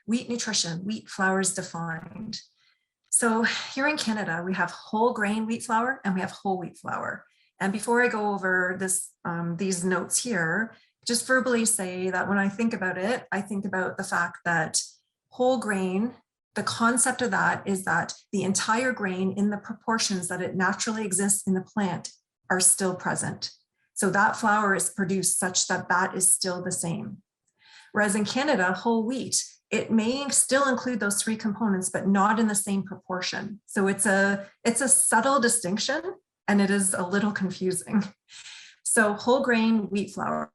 wheat nutrition, wheat flours defined. So here in Canada, we have whole grain wheat flour and we have whole wheat flour. And before I go over this, these notes here, just verbally say that when I think about it, I think about the fact that whole grain, the concept of that is that the entire grain in the proportions that it naturally exists in the plant are still present. So that flour is produced such that that is still the same. Whereas in Canada, whole wheat, it may still include those three components, but not in the same proportion. So it's a subtle distinction, and it is a little confusing. So whole grain wheat flour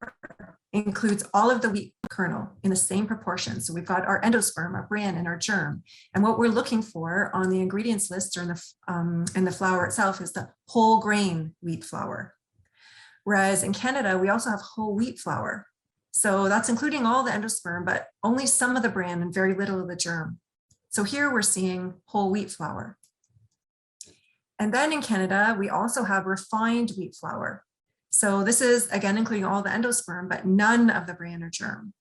includes all of the wheat kernel in the same proportion. So we've got our endosperm, our bran, and our germ. And what we're looking for on the ingredients list or in the flour itself is the whole grain wheat flour. Whereas in Canada, we also have whole wheat flour. So that's including all the endosperm, but only some of the bran and very little of the germ. So here we're seeing whole wheat flour. And then in Canada, we also have refined wheat flour. So this is, again, including all the endosperm, but none of the bran or germ.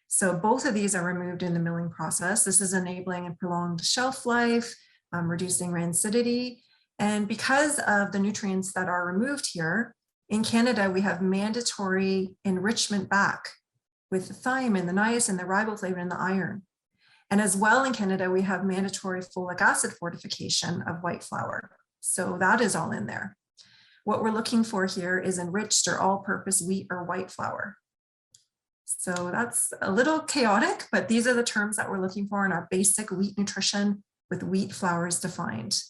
So both of these are removed in the milling process. This is enabling a prolonged shelf life, reducing rancidity. And because of the nutrients that are removed here, in Canada, we have mandatory enrichment back with the thiamine, the niacin, the riboflavin, and the iron. And as well in Canada, we have mandatory folic acid fortification of white flour. So that is all in there. What we're looking for here is enriched or all-purpose wheat or white flour. So that's a little chaotic, but these are the terms that we're looking for in our basic wheat nutrition with wheat flours defined.